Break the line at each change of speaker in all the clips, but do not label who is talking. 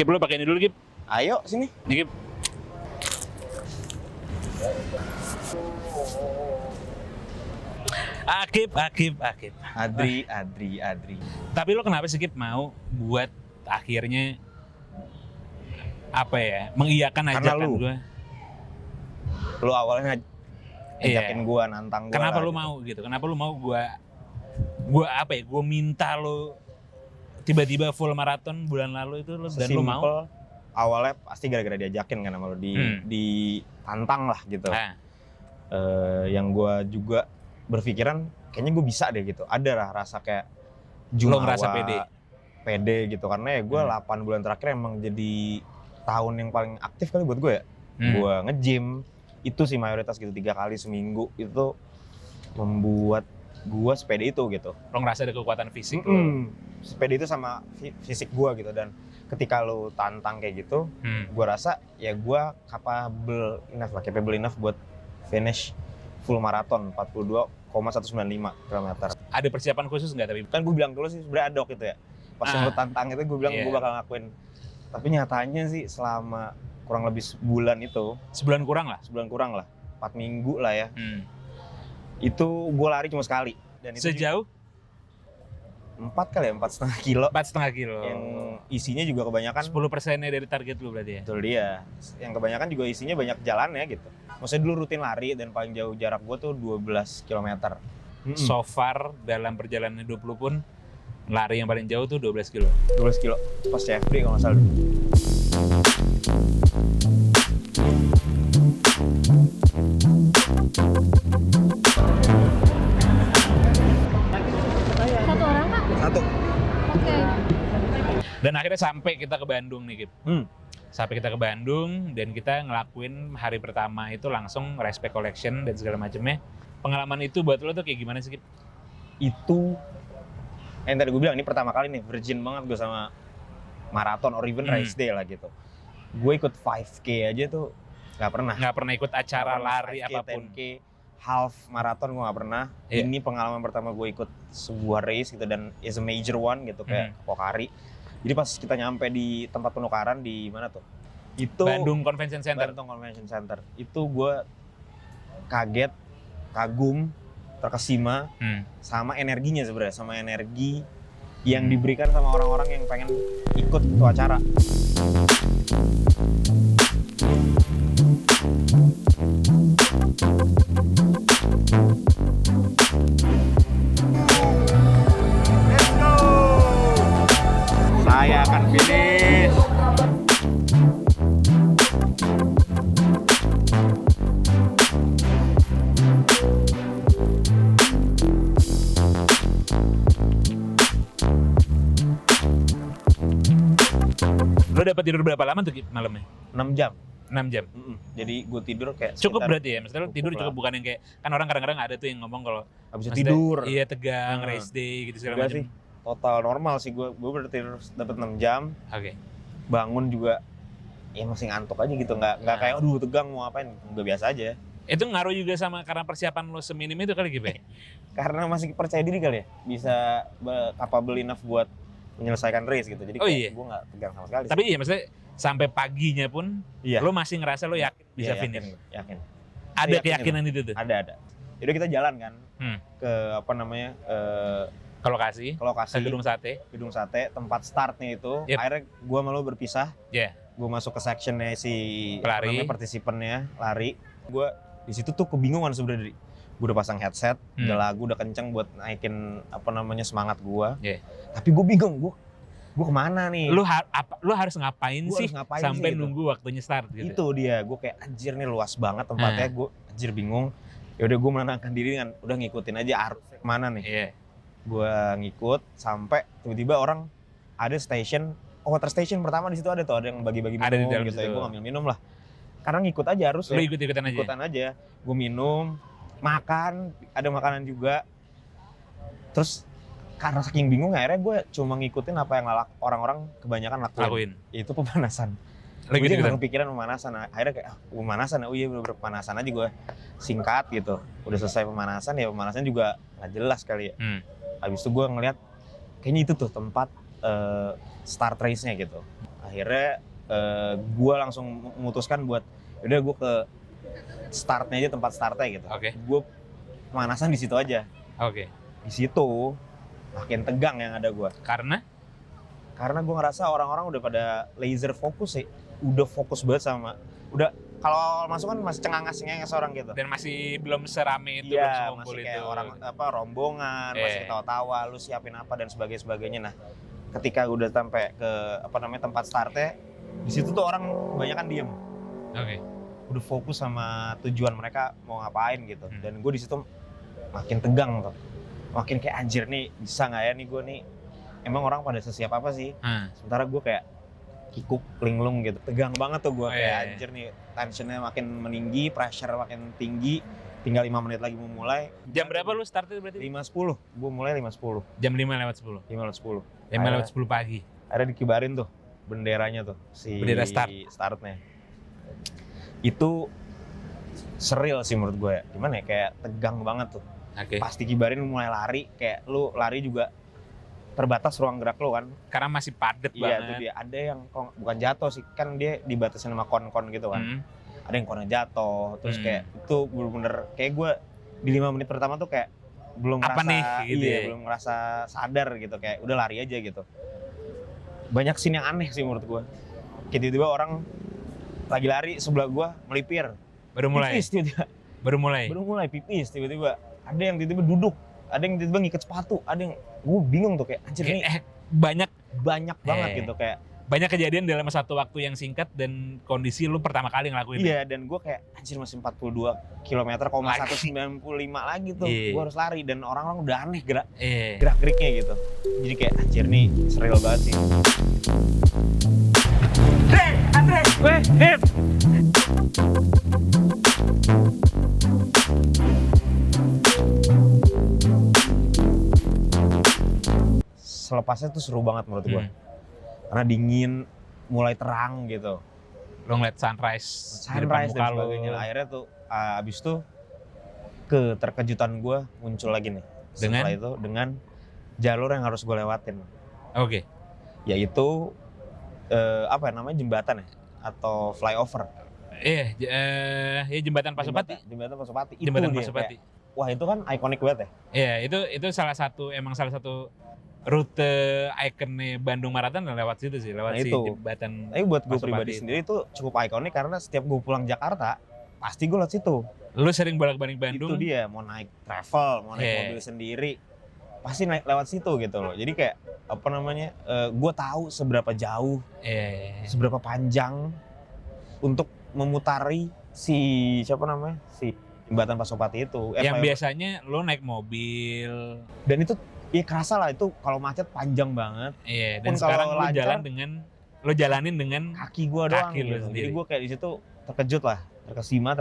Kip, lu pakai ini dulu, Kip.
Ayo sini.
Nih, Kip. Akip.
Adri.
Tapi lo kenapa sih, Kip, mau buat akhirnya apa ya, mengiyakan
Karena
ajakan
lu.
gue?
Lu awalnya
Iya.
ajakin gua, nantang gua.
Kenapa
lah,
lu
gitu.
mau gitu? Kenapa lu mau gue apa ya? Gue minta lo tiba-tiba full maraton bulan lalu itu lo dan lo mau?
Sesimpel, awalnya pasti gara-gara diajakin kan sama lu, ditantang lah gitu.
Nah,
Yang gua juga berpikiran kayaknya gue bisa deh gitu. Ada lah rasa kayak
lo
jumawa,
ngerasa pede?
gitu karena ya gue 8 bulan terakhir emang jadi tahun yang paling aktif kali buat gue ya. Gue nge-gym itu sih mayoritas gitu 3 kali seminggu, itu membuat gue sepede itu gitu.
Lo ngerasa ada kekuatan fisik lo?
Sepede itu sama fisik gue gitu, dan ketika lo tantang kayak gitu, gue rasa ya gue capable enough buat finish full maraton 42,195 km.
Ada persiapan khusus nggak tapi?
Kan gue bilang dulu sih sebenarnya ada gitu ya. Pas yang lo tantang itu gue bilang
Iya.
gue bakal ngakuin. Tapi nyatanya sih selama kurang lebih sebulan itu,
Sebulan kurang lah.
4 minggu lah ya. Itu gue lari cuma sekali. Dan itu
Sejauh
4 kali ya, 4,5 kilo.
4,5 kilo.
Yang isinya juga kebanyakan
10%-nya dari target lu berarti ya?
betul dia. Yang kebanyakan juga isinya banyak jalan ya gitu. Maksudnya dulu rutin lari dan paling jauh jarak gue tuh 12 km.
So far dalam perjalanan hidup lu pun lari yang paling jauh tuh 12 kilo.
12 kilo pas CFD kalau nggak salah.
Satu orang, Kak?
Satu.
Oke.
Dan akhirnya sampai kita ke Bandung nih, Kip. Sampai kita ke Bandung dan kita ngelakuin hari pertama itu langsung respect collection dan segala macamnya. Pengalaman itu buat lo tuh kayak gimana sih, Kip?
Itu yang tadi gue bilang ini pertama kali nih, virgin banget gue sama maraton or even race day lah gitu. Gue ikut 5K aja tuh nggak pernah.
Nggak pernah ikut acara
Nggak pernah
lari
5K,
apapun.
10K, half maraton gue nggak pernah.
Iya.
Ini pengalaman pertama gue ikut sebuah race gitu, dan is a major one gitu kayak Pokari. Jadi pas kita nyampe di tempat penukaran di mana tuh? Itu
Bandung Convention Center.
Bandung Convention Center. Itu gue kaget, kagum, terkesima sama energinya sebenarnya, sama energi yang diberikan sama orang-orang yang pengen ikut tuh acara. Let's go! Saya akan finish.
Lo dapat tidur berapa lama tuh, Kip, malamnya?
6 jam.
6 jam.
Jadi gue tidur kayak
Cukup
sekitar
berarti ya? Maksudnya lo tidur
cukup
cukup,
lah.
bukan yang kayak, kan orang kadang-kadang ada tuh yang ngomong kalau
habis
maksudnya,
tidur.
iya tegang, race day gitu segala
Enggak
macam.
sih, total normal sih gue berarti tidur dapat 6 jam.
Oke.
Bangun juga ya masih ngantuk aja gitu, nggak kayak aduh tegang mau ngapain, udah biasa aja.
Itu ngaruh juga sama karena persiapan lo seminim itu kali, Kip, ya?
Karena masih percaya diri kali ya, bisa capable enough buat menyelesaikan race gitu. Jadi
Oh,
kayak
iya.
gue nggak tegang sama sekali.
Tapi iya maksudnya sampai paginya pun
iya,
lo masih ngerasa lo yakin bisa
iya,
finish.
yakin.
Ada
Yakin
keyakinan itu tuh.
Ada. Jadi kita jalan kan ke apa namanya
Ke lokasi,
ke lokasi
ke gedung sate.
gedung sate, tempat startnya itu.
Yep.
Akhirnya gue malu berpisah.
Iya.
Gue masuk ke sectionnya si
Pelari.
apa namanya, partisipannya lari. Gue di situ tuh kebingungan sebenarnya. Gue udah pasang headset, udah lagu udah kenceng buat naikin apa namanya semangat gue.
Iya.
Tapi gue bingung, gue kemana nih?
Lo harus ngapain
Gua
sih
harus ngapain
sampai
sih, gitu.
nunggu waktunya start gitu.
Itu dia, gue kayak anjir nih luas banget tempatnya, gue anjir bingung. Ya udah gue menenangkan diri dengan udah ngikutin aja arusnya kemana nih.
Iya.
Gue ngikut sampai tiba-tiba orang ada station, water station pertama di situ ada tuh, ada yang bagi-bagi minum
Ada di dalam
gitu ya.
situ.
Gue ngambil minum lah. Karena ngikut aja arus
Lo
ya.
ikut-ikutan aja.
Ikutan aja. Gue minum, makan, ada makanan juga. Terus karena saking bingung akhirnya gue cuma ngikutin apa yang orang-orang kebanyakan lakuin. Itu pemanasan.
Lo
Gue
ikut-ikutan.
juga kepikiran pemanasan. Akhirnya kayak pemanasan, oh iya bener-bener pemanasan aja gue. Singkat gitu. Udah selesai pemanasan, ya pemanasan juga nggak jelas kali ya. Habis itu gue ngeliat kayaknya itu tuh tempat start race-nya gitu. Akhirnya gue langsung memutuskan buat udah gue ke startnya aja, tempat startnya gitu.
Oke.
Gue pemanasan di situ aja.
Oke.
Di situ makin tegang yang ada gue.
Karena
Karena gue ngerasa orang-orang udah pada laser fokus sih. Udah fokus banget sama, udah kalau awal masuk kan masih cengangas-cengangas orang gitu.
dan masih belum serame itu, belum
Iya,
sekumpul
masih
itu.
kayak orang rombongan, masih ketawa-tawa, lu siapin apa dan sebagainya. Nah, ketika udah sampai ke tempat startnya, di situ tuh orang kebanyakan diem.
Oke.
Udah fokus sama tujuan mereka mau ngapain gitu. Dan gue di situ makin tegang tuh. Makin kayak anjir nih, bisa nggak ya nih gue nih. Emang orang pada sesiap apa sih? Sementara gue kayak kikuk, linglung gitu. Tegang banget tuh gue kayak anjir nih, tensionnya makin meninggi, pressure makin tinggi. Tinggal 5 menit lagi mau mulai.
Jam berapa lu start itu berarti?
5.10. Gue mulai 5.10.
Jam 5:10.
5.10.
5:10 pagi.
Ada dikibarin tuh benderanya tuh, si
Bendera start.
startnya. Itu surreal sih menurut gue ya. Gimana ya, kayak tegang banget tuh.
Oke.
Pas dikibarin mulai lari, kayak lu lari juga terbatas ruang gerak lu kan.
Karena masih padet
Iya,
banget.
itu dia. Ada yang bukan jatuh sih, kan dia dibatasin sama kon-kon gitu kan. Ada yang konnya jatuh, terus kayak itu bener-bener kayak gue di 5 menit pertama tuh kayak belum
Apa
ngerasa,
nih, gitu ya?
belum ngerasa sadar gitu, kayak udah lari aja gitu. Banyak scene yang aneh sih menurut gue. Kayak tiba-tiba orang lagi lari sebelah gue melipir.
Baru mulai.
Pipis tiba-tiba.
Baru mulai.
Pipis tiba-tiba. Ada yang tiba-tiba duduk, ada yang tiba-tiba ngikat sepatu, ada yang gue bingung tuh kayak anjir ini
banyak
banget gitu kayak.
Banyak kejadian dalam satu waktu yang singkat dan kondisi lu pertama kali ngelakuin.
Iya, dan gue kayak anjir masih 42 km, 195 lagi tuh. Gue harus lari dan orang-orang udah aneh gerak-geriknya gitu. Jadi kayak anjir nih surreal banget sih.
Andre, Dev.
Selepasnya tuh seru banget menurut gue. Karena dingin, mulai terang gitu.
Lo ngeliat sunrise di depan
Dan
muka lo.
sebagainya. Akhirnya tuh abis itu keterkejutan gue muncul lagi nih. Setelah itu dengan jalur yang harus gue lewatin.
Oke.
Yaitu jembatan ya atau flyover.
Iya, jembatan Pasopati.
Jembatan Pasopati.
Jembatan
Itu dia,
Pasopati.
kayak, wah itu kan ikonik banget ya.
Iya, itu salah satu rute ikonnya Bandung Marathon lewat situ sih, lewat si jembatan.
Tapi buat gue
Pasopati
pribadi sendiri itu cukup ikonik karena setiap gue pulang Jakarta pasti gue lewat situ.
Lu sering bolak-balik Bandung?
Itu dia, mau naik travel, mau naik mobil sendiri, pasti lewat situ gitu loh. Jadi kayak gue tahu seberapa jauh, seberapa panjang untuk memutari si jembatan Pasopati itu.
Yang biasanya lo naik mobil.
Dan itu ya kerasa lah itu kalau macet panjang banget.
Iya, dan sekarang lo jalanin dengan
kaki gue doang gitu. Jadi gue kayak di situ terkesima,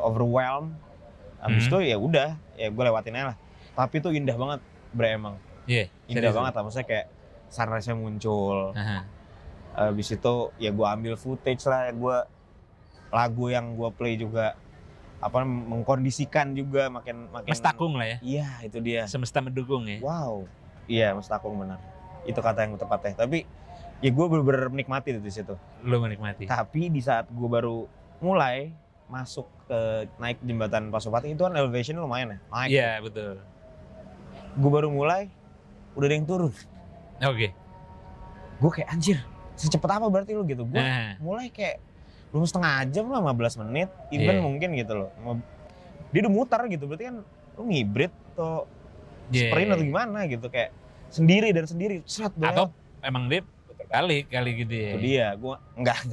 overwhelmed. Habis itu ya udah, ya gue lewatin aja lah. Tapi itu indah banget, bre emang.
Iya,
indah banget lah, maksudnya kayak sunrise-nya muncul. Habis itu ya gue ambil footage lah, lagu yang gue play juga mengkondisikan juga makin
mestakung lah ya.
Iya, itu dia.
Semesta mendukung ya.
Wow. Iya, mestakung benar. Itu kata yang tepatnya. Tapi ya gue bener-bener menikmati di situ.
Lo menikmati.
Tapi di saat gue baru mulai masuk ke naik jembatan Pasopati itu kan elevation lumayan ya. Naik.
Iya, betul.
Gue baru mulai udah ada yang turun.
Oke.
Gue kayak anjir, secepat apa berarti lu gitu. Gue mulai kayak belum setengah jam lah, 15 menit, even mungkin gitu loh. Dia udah mutar gitu, berarti kan lu ngibrit atau sprint atau gimana gitu, kayak sendiri seret banget.
Atau emang dia kali gitu ya.
Itu dia, gue enggak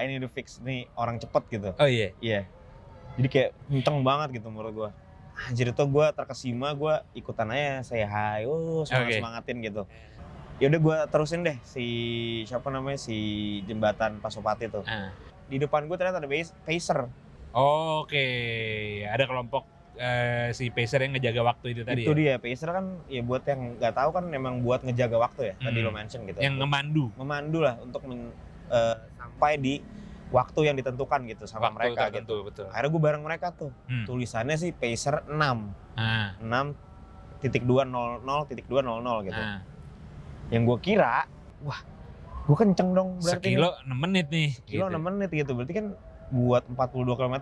ini udah fix nih orang cepet gitu.
Oh iya?
Iya. Jadi kayak kenceng banget gitu menurut gue. Anjir itu gue terkesima, gue ikutan aja, say hi, semangatin gitu. Ya udah gue terusin deh si jembatan Pasopati tuh. Di depan gue ternyata ada pacer.
Oke, ada kelompok si pacer yang ngejaga waktu itu tadi.
Itu dia, pacer kan ya buat yang nggak tahu kan memang buat ngejaga waktu ya. Tadi lo mention gitu.
Yang
memandu lah untuk sampai di waktu yang ditentukan gitu sama
waktu
mereka
tertentu,
gitu.
Betul.
Akhirnya gue bareng mereka tuh. Tulisannya sih pacer 6. 6.200.200 gitu. Yang gue kira, wah Gue kenceng dong berarti.
Sekilo 6 menit nih.
Sekilo
gitu.
6 menit gitu. Berarti kan buat 42 km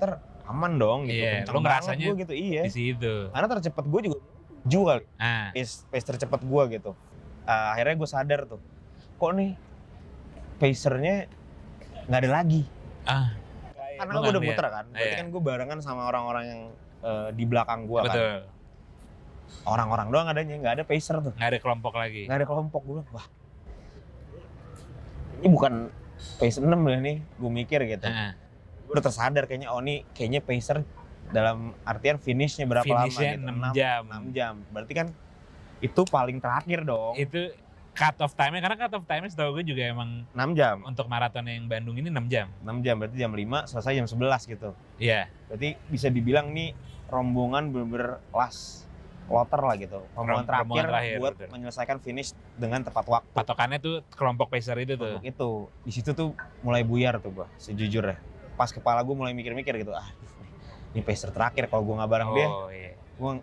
aman dong gitu.
Iya,
Kenceng
lo
banget
ngerasanya
gue gitu. Iya.
Di situ.
Karena tercepat gue juga 7 kali.
Ah,
Pace tercepat gue gitu. Akhirnya gue sadar tuh. Kok nih pacernya nggak ada lagi. Karena
lo
gue udah
nggak
muter
lihat.
kan. Berarti
Iya.
kan gue barengan sama orang-orang yang di belakang gue kan.
Betul.
Orang-orang doang adanya, nggak ada pacer tuh.
Nggak ada kelompok lagi.
Nggak ada kelompok. Gue bilang, wah ini bukan pace 6 ya nih, gue mikir gitu. Gue udah tersadar kayaknya, oh nih kayaknya pacer dalam artian finishnya berapa
Finishnya
lama gitu.
6 jam.
6 jam. Berarti kan itu paling terakhir dong.
Itu cut off time-nya, karena cut off time-nya setahu gue juga emang
6 jam.
untuk maraton yang Bandung ini 6 jam.
6 jam, berarti jam 5 selesai jam 11 gitu.
Iya.
Berarti bisa dibilang nih rombongan bener-bener last kloter lah gitu. Rombongan
Rombongan
terakhir
terakhir,
buat
betul.
menyelesaikan finish dengan tepat waktu.
Patokannya tuh kelompok pacer itu tuh.
Untuk itu, di situ tuh mulai buyar tuh gua, sejujurnya. Pas kepala gua mulai mikir-mikir gitu, ini pacer terakhir, kalau gua nggak bareng dia,
Oh iya.
gua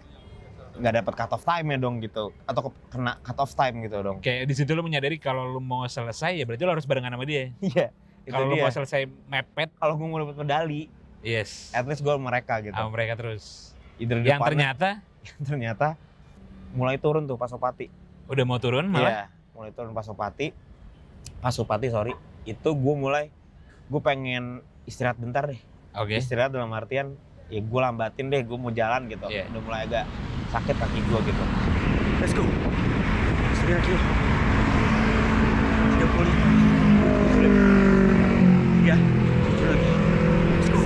nggak dapat cut off time ya dong gitu, atau kena cut off time gitu dong.
Kayak di situ lu menyadari kalau lu mau selesai ya berarti lu harus barengan sama dia.
Iya, itu
Kalau lu
dia.
mau selesai mepet,
Kalau gua mau dapat medali,
yes.
at least gua mereka gitu.
Sama mereka terus.
Either
Yang
depannya-
ternyata
ternyata mulai turun tuh Pasopati.
udah mau turun malah.
Iya, mulai turun Pasopati, sorry. Itu gue pengen istirahat bentar deh.
Oke.
Istirahat dalam artian, ya gue lambatin deh, gue mau jalan gitu.
Iya.
Udah mulai agak sakit kaki gue gitu. Let's go. Istirahat yuk. 35. Ya, 7 lagi. Let's go.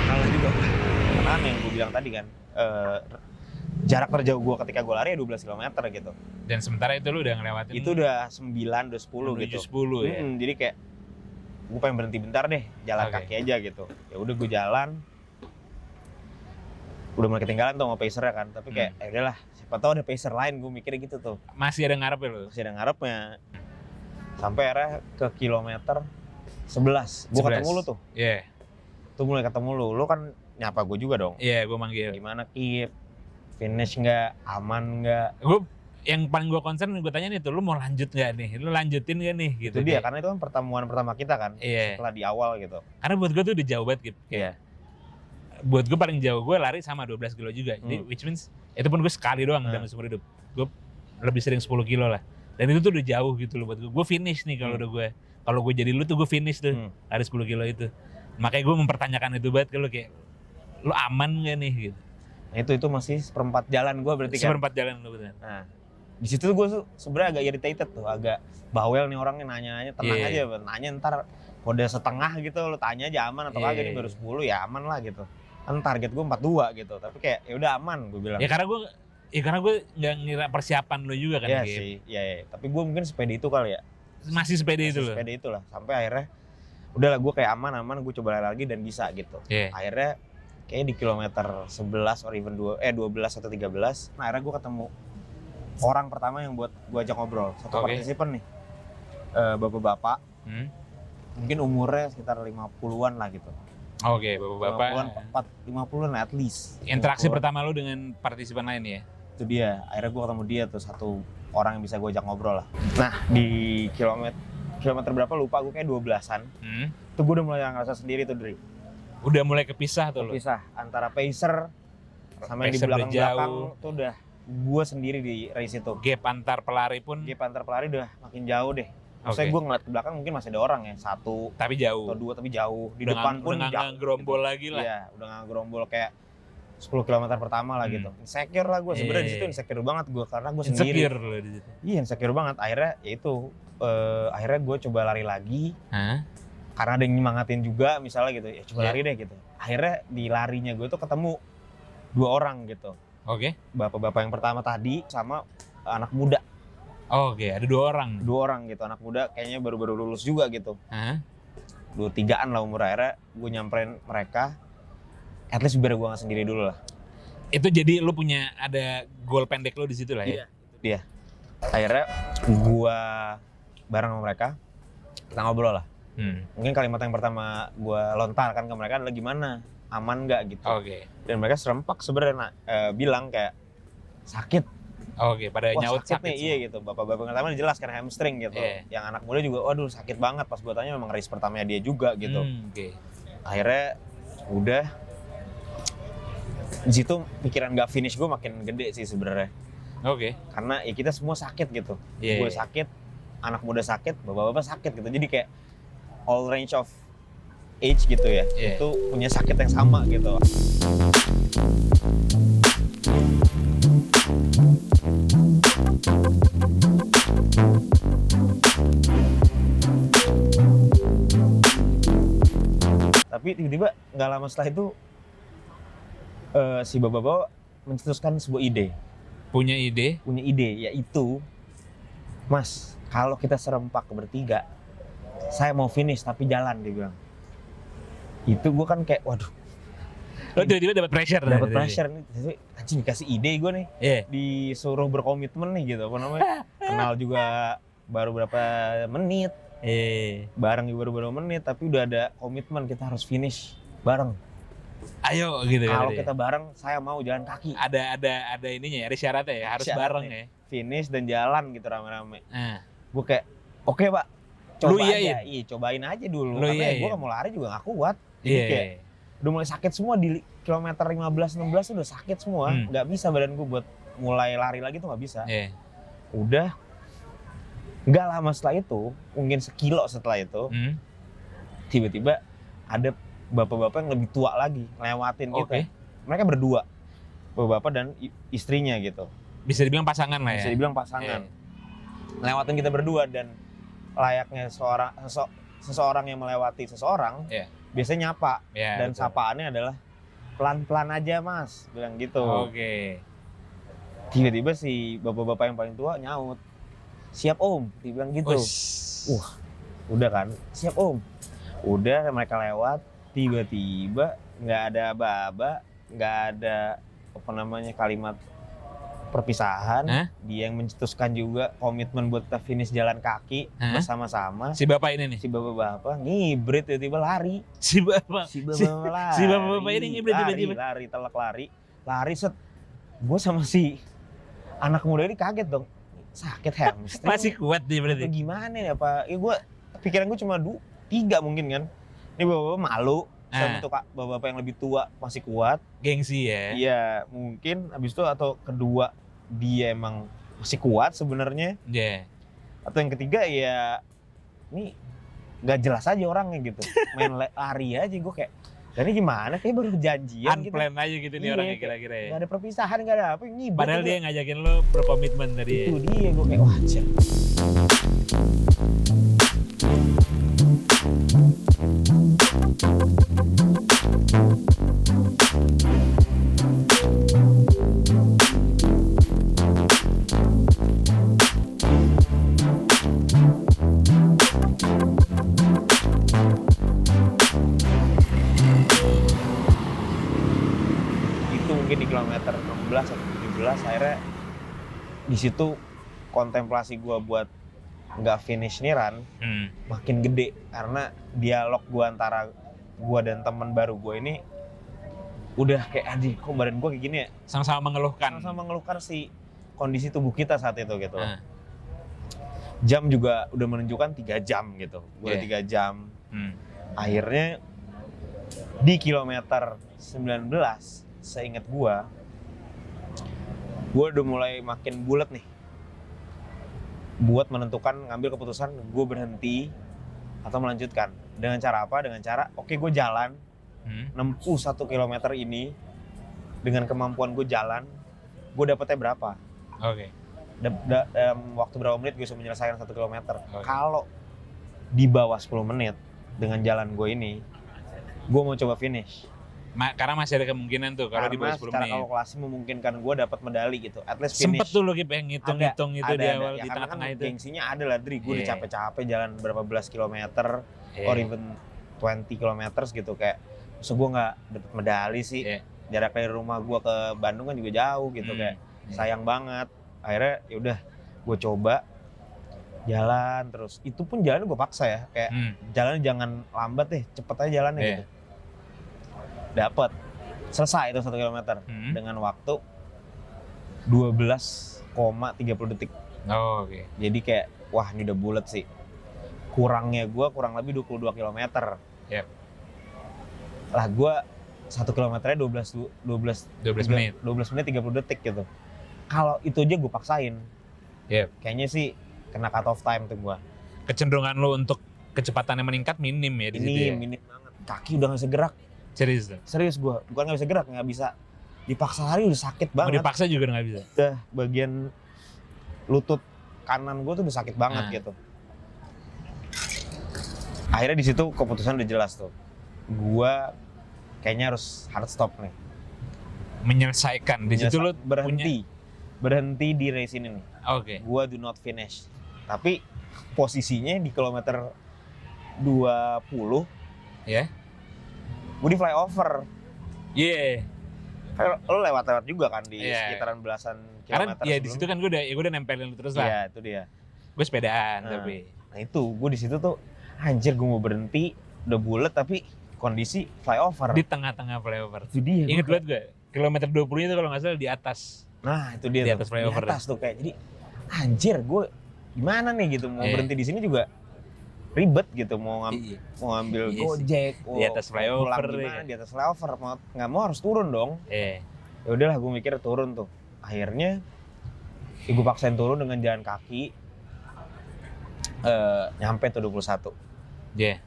Kalah juga. Karena yang gue bilang tadi kan, jarak terjauh gue ketika gue lari ya 12 km gitu.
Dan sementara itu lu udah ngelewatin.
Itu udah 9, udah 10
menuju
gitu.
10 ya.
Jadi kayak gue pengen berhenti bentar deh, jalan
Oke.
kaki aja gitu. Ya udah gue jalan. Udah mulai ketinggalan tuh sama pacernya kan, tapi kayak ya udahlah, siapa tahu ada pacer lain, gue mikirnya gitu tuh.
Masih ada ngarep ya lu.
Masih ada ngarepnya. Sampai akhirnya ke kilometer 11. Gue
11.
ketemu lu tuh.
Iya.
Tuh mulai ketemu lu. Lu kan nyapa gue juga dong.
Iya, gue manggil.
Gimana Kip? Finish nggak? Aman nggak?
Gue yang paling gue concern gue tanya nih tuh, lu mau lanjut nggak nih? Lu lanjutin nggak nih? Gitu
Itu dia,
kayak.
karena itu kan pertemuan pertama kita kan.
Iya.
Setelah di awal gitu.
Karena buat gue tuh udah jauh banget gitu.
Iya.
Buat gue paling jauh gue lari sama 12 kilo juga. Jadi which means itu pun gue sekali doang dalam seumur hidup. Gue lebih sering 10 kilo lah. Dan itu tuh udah jauh gitu loh buat gue. Gue finish nih kalau udah gue. Kalau gue jadi lu tuh gue finish tuh. Lari 10 kilo itu. Makanya gue mempertanyakan itu banget kalau kayak lu aman gak nih gitu.
Nah itu masih seperempat jalan gue berarti kan.
Seperempat jalan lu bener.
Nah di situ tuh gue sebenarnya agak irritated tuh, agak bawel nih orangnya, nanya-nanya tenang
Iya.
aja, nanya ntar kode setengah gitu, lu tanya aja aman atau
Iya.
kagak, ini baru 10 ya aman lah gitu. Kan target gue 42 gitu, tapi kayak ya udah aman gue bilang.
Ya karena gue nggak ngira persiapan lu juga kan.
Iya
Gip.
sih, iya. Tapi gue mungkin sepede itu kali ya.
Masih sepede itu loh.
Sepede itu lah, sampai akhirnya udahlah gue kayak aman, gue coba lari lagi dan bisa gitu.
Iya.
Akhirnya kayaknya di kilometer 11 or even 12 atau 13, nah akhirnya gue ketemu orang pertama yang buat gue ajak ngobrol, satu
Oke.
partisipan nih, bapak-bapak, mungkin umurnya sekitar 50-an lah gitu.
Oke, bapak-bapak.
50-an at least.
Interaksi
50-an.
pertama lu dengan partisipan lain ya?
Itu dia, akhirnya gue ketemu dia tuh, satu orang yang bisa gue ajak ngobrol lah. Nah di kilometer berapa lupa, gue kayak 12-an. Tuh gue udah mulai ngerasa sendiri tuh Dri.
Udah mulai kepisah tuh lu?
Pisah antara pacer sama yang di
Pacer udah
belakang-belakang
jauh.
tuh udah gue sendiri di race itu.
Gap antar pelari pun
Gap antar pelari udah makin jauh deh. Maksudnya
Oke.
gue ngeliat ke belakang mungkin masih ada orang ya, 1
tapi
atau
jauh.
2 tapi jauh. Di
Udah
depan pun
udah
jauh.
nggak gerombol lagi lah.
Iya, udah nggak gerombol kayak 10 km pertama lah gitu. Insecure lah gue sebenarnya di situ,
Iya.
insecure banget gue karena gue sendiri.
Insecure lu di situ.
Iya insecure banget. Akhirnya ya itu, akhirnya gue coba lari lagi.
Hah?
Karena ada yang nyemangatin juga misalnya gitu, ya coba
Iya.
lari deh gitu. Akhirnya di larinya gue tuh ketemu 2 orang gitu.
Oke.
Bapak-bapak yang pertama tadi sama anak muda.
Oke, ada 2 orang.
2 orang gitu, anak muda kayaknya baru-baru lulus juga gitu.
Hah?
23-an lah umur, akhirnya gue nyamperin mereka. At least biar gue gak sendiri dulu lah.
Itu jadi lu punya ada goal pendek lu di situ lah ya?
Dia. Akhirnya gue bareng sama mereka, kita ngobrol lah. Mungkin kalimat yang pertama gue lontarkan ke mereka adalah gimana aman nggak gitu.
Oke.
Dan mereka serempak sebenarnya bilang kayak sakit.
Oke, pada
Wah,
nyaut
sakit nih,
semua.
iya gitu. Bapak-bapak yang pertama jelas kan hamstring gitu.
Iya.
Yang anak muda juga, waduh sakit banget. Pas gue tanya memang race pertamanya dia juga gitu.
Oke.
Akhirnya udah di situ pikiran gak finish gue makin gede sih sebenarnya.
Oke.
Karena ya kita semua sakit gitu.
Iya,
Gue
iya.
sakit, anak muda sakit, bapak-bapak sakit gitu. Jadi kayak all range of age gitu ya.
Iya.
Itu punya sakit yang sama gitu. Tapi tiba-tiba nggak lama setelah itu si bapak-bapak mencetuskan sebuah ide.
Punya ide?
Punya ide, yaitu Mas, kalau kita serempak bertiga, saya mau finish tapi jalan, dia bilang. Itu gue kan kayak, waduh,
Lo tiba-tiba dapat pressure.
dapat pressure nih. Jadi, anjing dikasih ide gue nih,
Iya.
disuruh berkomitmen nih gitu, apa namanya? Kenal juga baru berapa menit, bareng juga baru berapa menit, tapi udah ada komitmen kita harus finish bareng.
Ayo gitu kan.
Kalau kita bareng, saya mau jalan kaki,
Ada ininya ya, ada syaratnya ya, harus
Syaratnya.
bareng ya.
finish dan jalan gitu rame-rame.
Nah,
Gue kayak, oke Pak,
Lu
coba
iyain?
aja, iya cobain aja dulu.
Lu
Karena
iyain?
gue gak mau lari juga gak kuat. Jadi
iya.
kayak udah mulai sakit semua di kilometer 15-16 udah sakit semua. Nggak bisa badan gue buat mulai lari lagi tuh nggak bisa.
Iya.
Udah nggak lama setelah itu, mungkin sekilo setelah itu, tiba-tiba ada bapak-bapak yang lebih tua lagi lewatin kita.
Oke.
Mereka berdua, bapak-bapak dan istrinya gitu.
Bisa dibilang pasangan lah ya.
Bisa dibilang pasangan. Lewatin kita berdua dan layaknya seseorang yang melewati seseorang,
Iya.
biasanya nyapa.
Iya,
Dan
betul.
sapaannya adalah pelan-pelan aja Mas, bilang gitu.
Oke.
Tiba-tiba si bapak-bapak yang paling tua nyaut, siap Om, dia bilang gitu.
Wah.
Udah kan, siap Om. Udah mereka lewat, tiba-tiba nggak ada aba-aba, nggak ada apa namanya kalimat perpisahan.
Hah?
Dia yang mencetuskan juga komitmen buat kita finish jalan kaki
Hah?
bersama-sama.
Si bapak ini nih.
Si bapak-bapak ngibrit tiba-tiba lari.
Si bapak.
Si bapak lari.
si bapak-bapak ini ngibrit tiba-tiba.
Lari, telak lari set. Gue sama si anak muda ini kaget dong. Sakit hamstring.
Masih kuat dia
Apa
berarti.
gimana ya Pak? Ya gue pikiran gue cuma 3 mungkin kan. Ini bapak-bapak malu. Sama tuh Kak, bapak-bapak yang lebih tua masih kuat.
Gengsi ya.
Iya, mungkin habis itu atau kedua dia emang masih kuat sebenarnya.
Iya.
Atau yang ketiga ya ini nggak jelas aja orangnya gitu. Main lari aja gue kayak. Dan ini gimana? Kayak baru janjian gitu.
Unplanned aja gitu nih
Iya,
orangnya
kayak
kira-kira ya.
Nggak ada perpisahan, nggak ada apa. Ngibrit
Padahal
aja.
dia ngajakin lo berkomitmen tadi ya.
Itu dia, gue kayak wajar. Itu mungkin di kilometer 16 atau 17 akhirnya di situ kontemplasi gue buat nggak finish nih run makin gede karena dialog gue antara gue dan teman baru gue ini udah kayak aduh kok badan gue kayak gini ya,
Sama-sama mengeluhkan.
sama-sama mengeluhkan si kondisi tubuh kita saat itu gitu.
Ah.
Jam juga udah menunjukkan 3 jam gitu, gue udah 3 jam. Akhirnya di kilometer 19 seingat gue udah mulai makin bulat nih buat menentukan ngambil keputusan gue berhenti atau melanjutkan. Dengan cara apa? Dengan cara oke gue jalan nempuh 1 kilometer ini dengan kemampuan gue jalan, gue dapetnya berapa?
Oke.
Dalam waktu berapa menit gue bisa menyelesaikan 1 kilometer.
Oke.
Kalau di bawah 10 menit dengan jalan gue ini, gue mau coba finish.
Karena masih ada kemungkinan tuh kalau di bawah 10
secara
menit.
kalkulasi memungkinkan gue dapat medali gitu. At least finish.
Sempet tuh lo kayak ngitung-ngitung itu di awal
Ya,
di
karena
tengah-tengah
kan
itu.
gengsinya ada lah, Dri. Gue udah
Iya.
capek-capek jalan berapa belas kilometer,
Iya.
or even 20 kilometers gitu. Kayak, maksud gue nggak dapet medali sih.
Iya.
Jarak dari rumah gue ke Bandung kan juga jauh gitu. Kayak sayang banget. Akhirnya yaudah gue coba jalan terus. Itu pun jalan gue paksa ya. Kayak jalan jangan lambat deh, cepet aja jalannya
Iya.
gitu. Dapet. Selesai itu 1 kilometer dengan waktu 12,30 detik.
Oh, oke.
Jadi kayak, wah ini udah bulet sih. Kurangnya gue kurang lebih 22 kilometer.
Yep.
Lah gue 1 kilometernya
12 menit.
12 menit 30 detik gitu. Kalau itu aja gue paksain.
Yep.
Kayaknya sih kena cut off time tuh gue.
Kecenderungan lo untuk kecepatannya meningkat minim ya di situ ya?
Minim banget. Kaki udah gak bisa gerak.
Serius tuh?
Serius gue. Bukan gak bisa gerak, gak bisa. Dipaksa lari udah sakit
Mau
banget.
dipaksa juga nggak bisa?
Udah bagian lutut kanan gue tuh udah sakit banget gitu. Akhirnya di situ keputusan udah jelas tuh. Gue kayaknya harus hard stop nih.
Menyelesaikan. Di situ lo
berhenti di race ini nih.
Oke.
Gue do not finish. Tapi posisinya di kilometer 20
Ya?
gue di flyover.
Iya.
Lo lewat-lewat juga kan di
Yeah.
sekitaran belasan
Karena
kilometer
ya di
sebelum.
situ kan gue udah nempelin lu terus lah.
Iya, itu dia.
Gue sepedaan
Nah.
tapi.
Nah itu, gue di situ tuh anjir gue mau berhenti, udah bulet tapi kondisi flyover.
Di tengah-tengah flyover.
Itu dia.
Ingat
gua
banget gue, kilometer 20 itu kalau nggak salah di atas.
Nah itu dia
di
tuh,
atas flyover.
di atas tuh kayak jadi anjir gue gimana nih gitu mau
Iya.
berhenti di sini juga ribet gitu mau
Iya.
ngambil
Iya sih.
gojek
Di atas
mau
flyover,
pulang gimana
ya.
di atas flyover nggak mau harus turun dong. Ya udahlah gue mikir turun tuh akhirnya gue paksain turun dengan jalan kaki nyampe tuh 21.
Iya.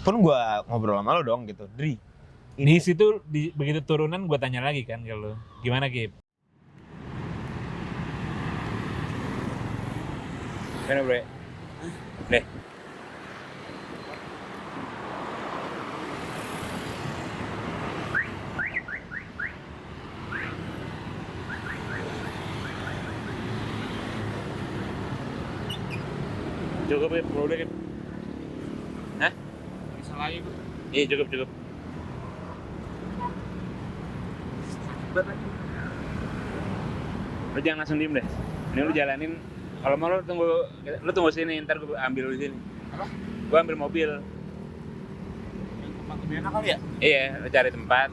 Pun gue ngobrol sama lo dong gitu, Dri.
Di situ begitu turunan gue tanya lagi kan ke lu, gimana Gip? Gimana bre? Deh. Cukup Gip, udah Gip. Hah? Bisa lagi Gip. Iya cukup. Lu jangan langsung diem deh. Ini lu jalanin. Kalau mau lu tunggu sini, ntar gue ambil lu di sini.
Apa?
Gue ambil mobil.
Yang tempat lebih enak kali ya?
Iya, lu cari tempat.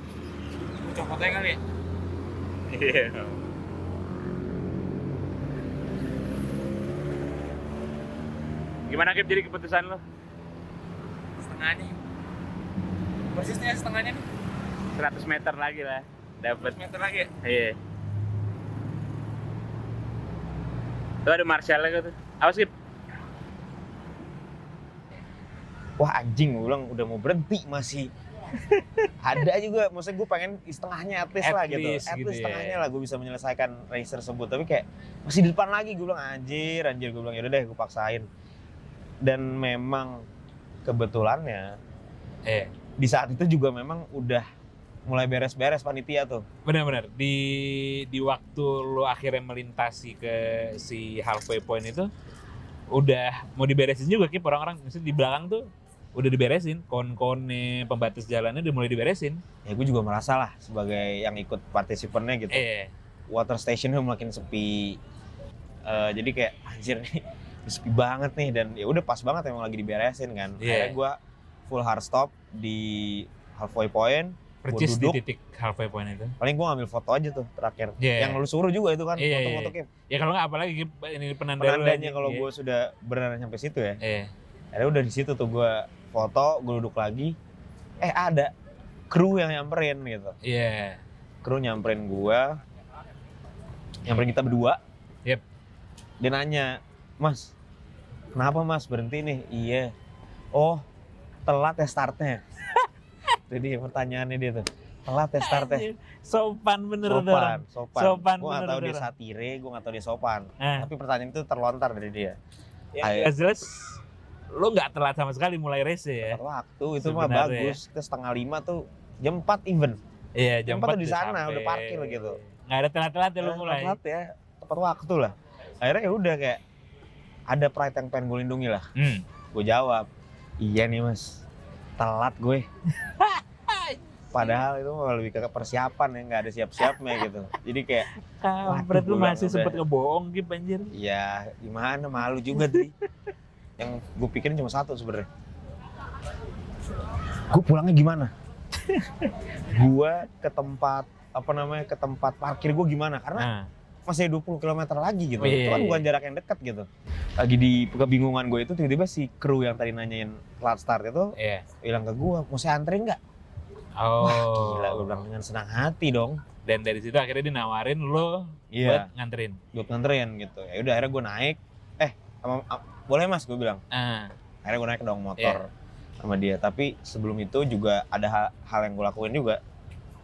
Lu copot aja kali ya?
Iya. Gimana Kip jadi keputusan lu?
Setengahnya. Persisnya setengahnya nih.
100 meter lagi lah. Dapat.
100 meter lagi ya?
Iya. Tuh ada Marshall gitu. Awas Kip.
Wah anjing, gue bilang udah mau berhenti masih ada juga, maksudnya gue pengen setengahnya at least
At
lah gitu.
least
At
gitu
least
ya.
setengahnya lah gue bisa menyelesaikan race tersebut. Tapi kayak masih di depan lagi, gue bilang anjir gue bilang yaudah deh gue paksain. Dan memang kebetulannya di saat itu juga memang udah mulai beres-beres panitia tuh.
Benar-benar di waktu lu akhirnya melintasi ke si halfway point itu udah mau diberesin juga Kip, orang-orang misalnya di belakang tuh udah diberesin, kon-konnya, pembatas jalannya udah mulai diberesin.
Ya gue juga merasa lah sebagai yang ikut partisipannya gitu. Water stationnya makin sepi. Jadi kayak anjir nih sepi banget nih, dan ya udah pas banget emang lagi diberesin kan. Akhirnya gue full hard stop di halfway point.
Percis di
duduk.
titik halfway point itu.
Paling gue ngambil foto aja tuh terakhir.
Iya.
Yang lu suruh juga itu kan, foto-foto Kip.
Ya kalau nggak apalagi Kip, ini penanda lu
Penandanya
aja.
kalau gue sudah benar sampai situ ya.
Iya.
Akhirnya udah di situ tuh gue foto, gue duduk lagi. Ada kru yang nyamperin gitu.
Iya.
Kru nyamperin gue, nyamperin kita berdua.
Yep.
Dia nanya, Mas, kenapa Mas berhenti nih? Iya. Oh, telat ya startnya. Jadi pertanyaannya dia tuh, telat ya startnya.
Sopan bener
Sopan.
Sopan
Gue gak
bener
tau dia
orang.
satire, gue gak tau dia sopan.
Nah.
Tapi pertanyaan itu terlontar dari dia.
Yang jelas lo nggak telat sama sekali mulai race ya.
Tepat waktu, itu mah
Sebenarnya
bagus. Kita 4:30 tuh, jam 4 even.
Iya, jam 4
tuh di sana, udah parkir gitu.
Nggak ada telat-telat ya lo mulai.
Telat ya, tepat waktu lah. Akhirnya ya udah kayak ada pride yang pengen gue lindungi lah. Gue jawab, iya nih Mas, telat gue. Padahal itu mah lebih ke persiapan ya, nggak ada siap-siapnya gitu. Jadi kayak,
Kampret lu
Waduh,
masih
udah.
sempet ngebohong Kip anjir.
ya gimana, malu juga Dri. Yang gue pikirin cuma satu sebenarnya. Gue pulangnya gimana? Gua ke tempat ke tempat parkir gue gimana, karena masih 20 km lagi gitu. Itu kan bukan jarak yang dekat gitu. Lagi di kebingungan gue itu, tiba-tiba si kru yang tadi nanyain plat start itu bilang ke gue, mau saya anterin nggak? Wah gila, gue bilang dengan senang hati dong.
Dan dari situ akhirnya dia nawarin lo buat nganterin.
Buat nganterin gitu. Ya udah akhirnya gue naik. Boleh mas, gue bilang. Akhirnya gue naik dong motor sama dia. Tapi sebelum itu juga ada hal yang gue lakuin juga.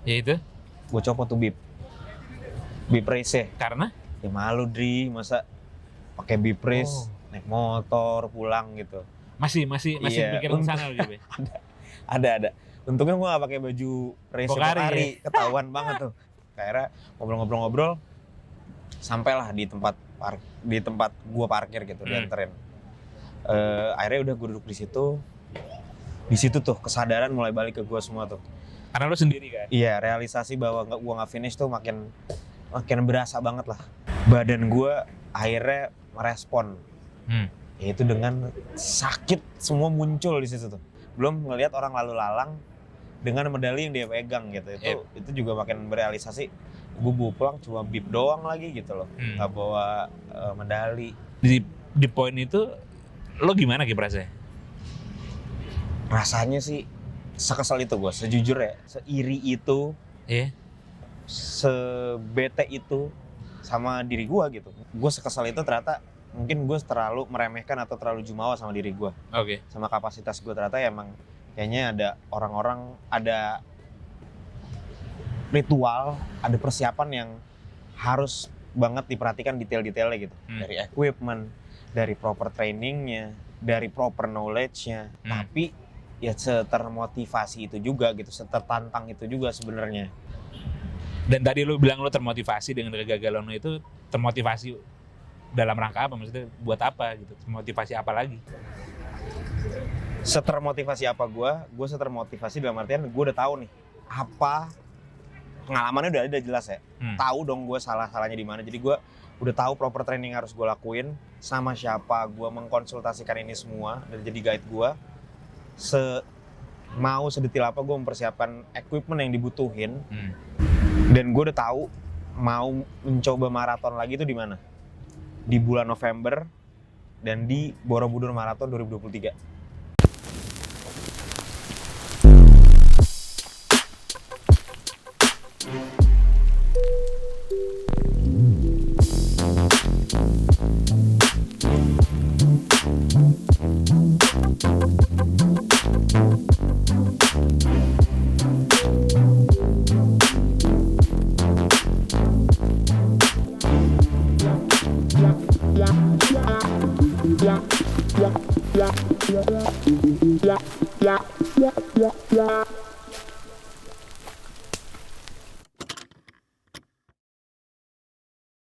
Yaitu?
Gue copot tuh bip race.
Karena?
Ya malu Dri, masa pakai bip race naik motor pulang gitu.
Masih pikiran sana gitu.
Ada. Untungnya gue gak pakai baju race Pokari, ketahuan banget tuh. Akhirnya ngobrol-ngobrol sampailah di tempat gue parkir gitu, dianterin. Akhirnya udah gue duduk di situ. Di situ tuh kesadaran mulai balik ke gue semua tuh.
Karena lo sendiri kan?
Iya, realisasi bahwa gue nggak finish tuh makin berasa banget lah. Badan gue akhirnya merespon, yaitu dengan sakit semua muncul di situ tuh. Belum ngelihat orang lalu lalang dengan medali yang dia pegang gitu. Itu juga makin berealisasi. Gue bawa pulang cuma bib doang lagi gitu loh, nggak bawa medali.
Di poin itu lo gimana rasanya?
Rasanya sih sekesal itu gue, sejujurnya, seiri itu, sebete itu sama diri gue gitu. Gue sekesal itu ternyata mungkin gue terlalu meremehkan atau terlalu jumawa sama diri gue. Sama kapasitas gue, ternyata ya emang kayaknya ada orang-orang, ada ritual, ada persiapan yang harus banget diperhatikan detail-detailnya gitu. Dari equipment, dari proper trainingnya, dari proper knowledge-nya. Tapi ya setermotivasi itu juga gitu, setertantang itu juga sebenarnya.
Dan tadi lu bilang lu termotivasi dengan kegagalan lu itu, termotivasi dalam rangka apa? Maksudnya buat apa gitu? Termotivasi apa lagi?
Setermotivasi apa gue setermotivasi dalam artian gue udah tahu nih apa pengalamannya, udah ada jelas ya. Tahu dong gue salahnya di mana. Jadi gue udah tahu proper training harus gue lakuin, sama siapa gue mengkonsultasikan ini semua dan jadi guide gue. Mau sedetil apa gue mempersiapkan equipment yang dibutuhin. Dan gue udah tahu mau mencoba maraton lagi itu di mana, di bulan November dan di Borobudur Marathon 2023. Yeah.